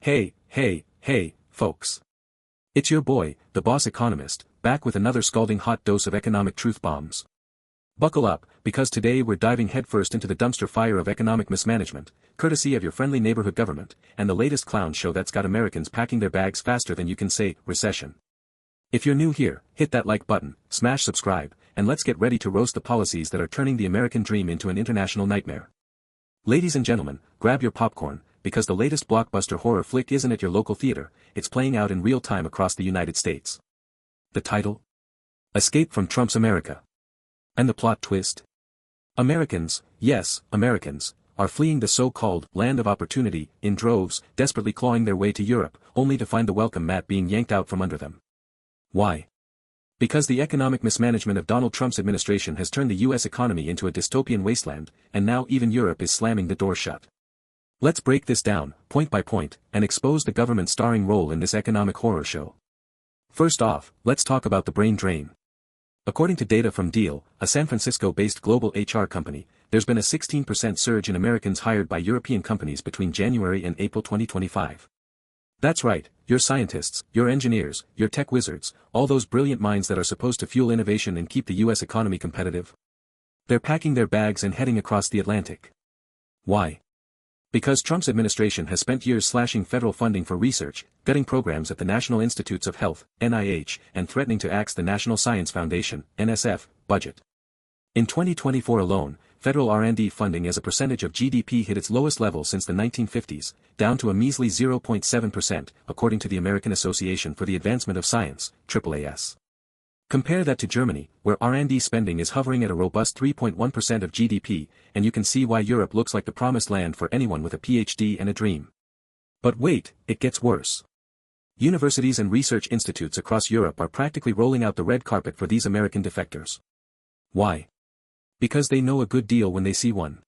Hey, folks. It's your boy, the Boss Economist, back with another scalding hot dose of economic truth bombs. Buckle up, because today we're diving headfirst into the dumpster fire of economic mismanagement, courtesy of your friendly neighborhood government, and the latest clown show that's got Americans packing their bags faster than you can say, recession. If you're new here, hit that like button, smash subscribe, and let's get ready to roast the policies that are turning the American dream into an international nightmare. Ladies and gentlemen, grab your popcorn, because the latest blockbuster horror flick isn't at your local theater, it's playing out in real time across the United States. The title? Escape from Trump's America. And the plot twist? Americans, yes, Americans, are fleeing the so-called land of opportunity in droves, desperately clawing their way to Europe, only to find the welcome mat being yanked out from under them. Why? Because the economic mismanagement of Donald Trump's administration has turned the U.S. economy into a dystopian wasteland, and now even Europe is slamming the door shut. Let's break this down, point by point, and expose the government's starring role in this economic horror show. First off, let's talk about the brain drain. According to data from Deal, a San Francisco-based global HR company, there's been a 16% surge in Americans hired by European companies between January and April 2025. That's right, your scientists, your engineers, your tech wizards, all those brilliant minds that are supposed to fuel innovation and keep the U.S. economy competitive. They're packing their bags and heading across the Atlantic. Why? Because Trump's administration has spent years slashing federal funding for research, gutting programs at the National Institutes of Health, NIH, and threatening to axe the National Science Foundation, NSF, budget. In 2024 alone, federal R&D funding as a percentage of GDP hit its lowest level since the 1950s, down to a measly 0.7%, according to the American Association for the Advancement of Science, AAAS. Compare that to Germany, where R&D spending is hovering at a robust 3.1% of GDP, and you can see why Europe looks like the promised land for anyone with a PhD and a dream. But wait, it gets worse. Universities and research institutes across Europe are practically rolling out the red carpet for these American defectors. Why? Because they know a good deal when they see one.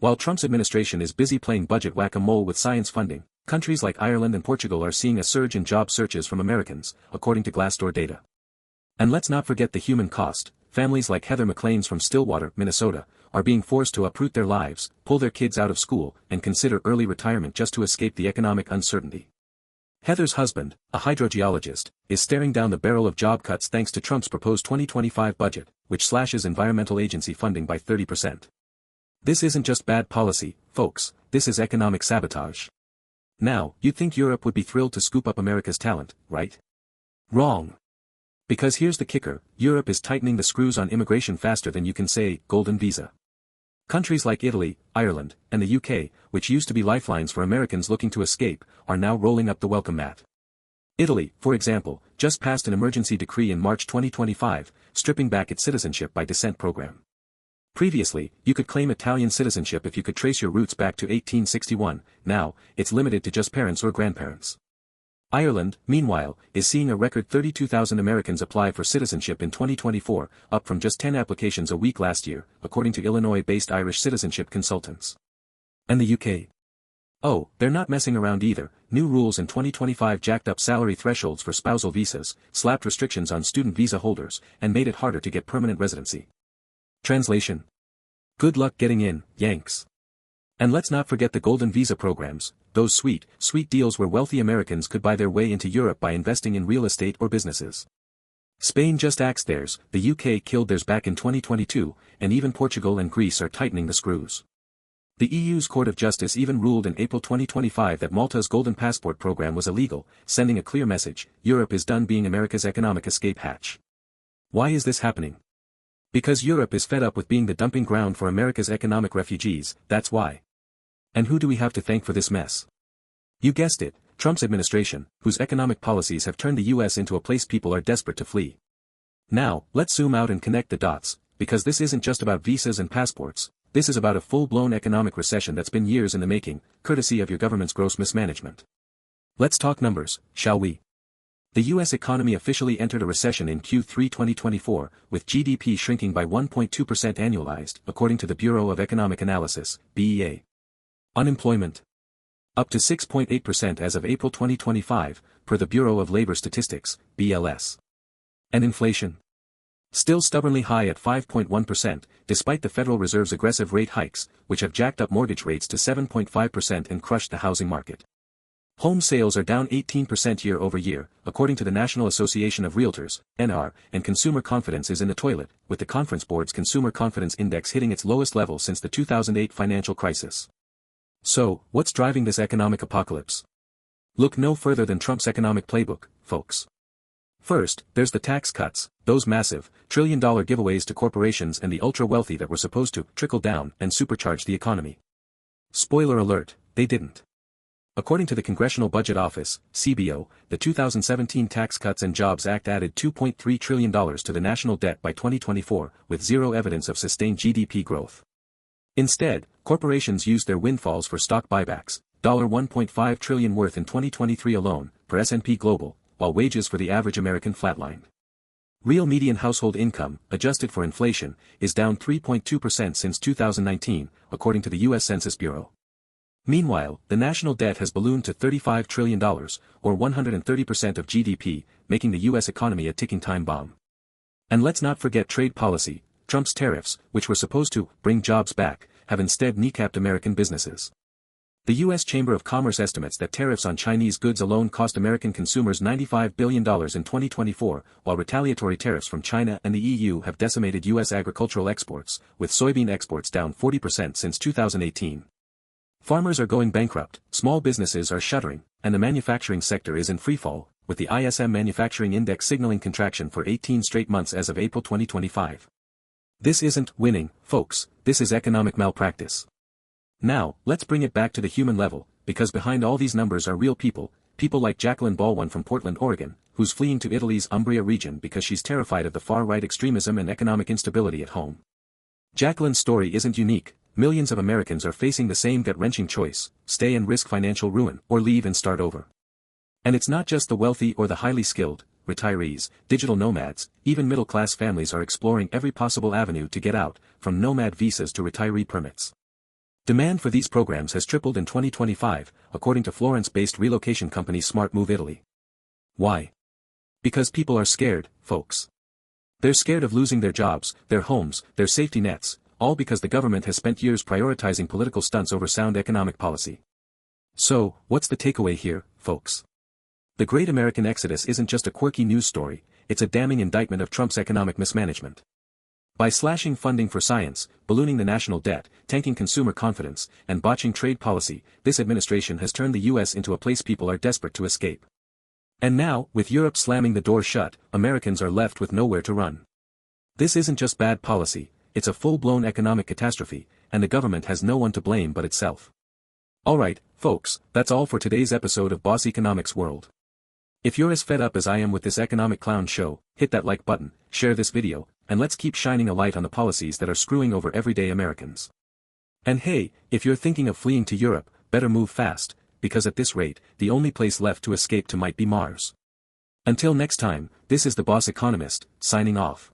While Trump's administration is busy playing budget whack-a-mole with science funding, countries like Ireland and Portugal are seeing a surge in job searches from Americans, according to Glassdoor data. And let's not forget the human cost. Families like Heather McLean's from Stillwater, Minnesota, are being forced to uproot their lives, pull their kids out of school, and consider early retirement just to escape the economic uncertainty. Heather's husband, a hydrogeologist, is staring down the barrel of job cuts thanks to Trump's proposed 2025 budget, which slashes environmental agency funding by 30%. This isn't just bad policy, folks, this is economic sabotage. Now, you'd think Europe would be thrilled to scoop up America's talent, right? Wrong. Because here's the kicker, Europe is tightening the screws on immigration faster than you can say, golden visa. Countries like Italy, Ireland, and the UK, which used to be lifelines for Americans looking to escape, are now rolling up the welcome mat. Italy, for example, just passed an emergency decree in March 2025, stripping back its citizenship by descent program. Previously, you could claim Italian citizenship if you could trace your roots back to 1861, now, it's limited to just parents or grandparents. Ireland, meanwhile, is seeing a record 32,000 Americans apply for citizenship in 2024, up from just 10 applications a week last year, according to Illinois-based Irish citizenship consultants. And the UK? Oh, they're not messing around either. New rules in 2025 jacked up salary thresholds for spousal visas, slapped restrictions on student visa holders, and made it harder to get permanent residency. Translation: good luck getting in, Yanks. And let's not forget the golden visa programs, those sweet deals where wealthy Americans could buy their way into Europe by investing in real estate or businesses. Spain just axed theirs, the UK killed theirs back in 2022, and even Portugal and Greece are tightening the screws. The EU's Court of Justice even ruled in April 2025 that Malta's Golden Passport program was illegal, sending a clear message: Europe is done being America's economic escape hatch. Why is this happening? Because Europe is fed up with being the dumping ground for America's economic refugees, that's why. And who do we have to thank for this mess? You guessed it, Trump's administration, whose economic policies have turned the U.S. into a place people are desperate to flee. Now, let's zoom out and connect the dots, because this isn't just about visas and passports, this is about a full-blown economic recession that's been years in the making, courtesy of your government's gross mismanagement. Let's talk numbers, shall we? The U.S. economy officially entered a recession in Q3 2024, with GDP shrinking by 1.2% annualized, according to the Bureau of Economic Analysis, BEA. Unemployment? Up to 6.8% as of April 2025, per the Bureau of Labor Statistics, BLS. And inflation? Still stubbornly high at 5.1%, despite the Federal Reserve's aggressive rate hikes, which have jacked up mortgage rates to 7.5% and crushed the housing market. Home sales are down 18% year over year, according to the National Association of Realtors, NR, and consumer confidence is in the toilet, with the Conference Board's Consumer Confidence Index hitting its lowest level since the 2008 financial crisis. So, what's driving this economic apocalypse? Look no further than Trump's economic playbook, folks. First, there's the tax cuts, those massive, trillion-dollar giveaways to corporations and the ultra-wealthy that were supposed to trickle down and supercharge the economy. Spoiler alert, they didn't. According to the Congressional Budget Office, CBO, the 2017 Tax Cuts and Jobs Act added $2.3 trillion to the national debt by 2024, with zero evidence of sustained GDP growth. Instead, corporations used their windfalls for stock buybacks, $1.5 trillion worth in 2023 alone, per S&P Global, while wages for the average American flatlined. Real median household income, adjusted for inflation, is down 3.2% since 2019, according to the U.S. Census Bureau. Meanwhile, the national debt has ballooned to $35 trillion, or 130% of GDP, making the U.S. economy a ticking time bomb. And let's not forget trade policy. Trump's tariffs, which were supposed to bring jobs back, have instead kneecapped American businesses. The U.S. Chamber of Commerce estimates that tariffs on Chinese goods alone cost American consumers $95 billion in 2024, while retaliatory tariffs from China and the EU have decimated U.S. agricultural exports, with soybean exports down 40% since 2018. Farmers are going bankrupt, small businesses are shuttering, and the manufacturing sector is in freefall, with the ISM Manufacturing Index signaling contraction for 18 straight months as of April 2025. This isn't winning, folks, this is economic malpractice. Now, let's bring it back to the human level, because behind all these numbers are real people, people like Jacqueline Baldwin from Portland, Oregon, who's fleeing to Italy's Umbria region because she's terrified of the far-right extremism and economic instability at home. Jacqueline's story isn't unique. Millions of Americans are facing the same gut-wrenching choice: stay and risk financial ruin, or leave and start over. And it's not just the wealthy or the highly skilled, retirees, digital nomads, even middle-class families are exploring every possible avenue to get out, from nomad visas to retiree permits. Demand for these programs has tripled in 2025, according to Florence-based relocation company Smart Move Italy. Why? Because people are scared, folks. They're scared of losing their jobs, their homes, their safety nets, all because the government has spent years prioritizing political stunts over sound economic policy. So, what's the takeaway here, folks? The Great American Exodus isn't just a quirky news story, it's a damning indictment of Trump's economic mismanagement. By slashing funding for science, ballooning the national debt, tanking consumer confidence, and botching trade policy, this administration has turned the U.S. into a place people are desperate to escape. And now, with Europe slamming the door shut, Americans are left with nowhere to run. This isn't just bad policy, it's a full-blown economic catastrophe, and the government has no one to blame but itself. Alright, folks, that's all for today's episode of Boss Economics World. If you're as fed up as I am with this economic clown show, hit that like button, share this video, and let's keep shining a light on the policies that are screwing over everyday Americans. And hey, if you're thinking of fleeing to Europe, better move fast, because at this rate, the only place left to escape to might be Mars. Until next time, this is the Boss Economist, signing off.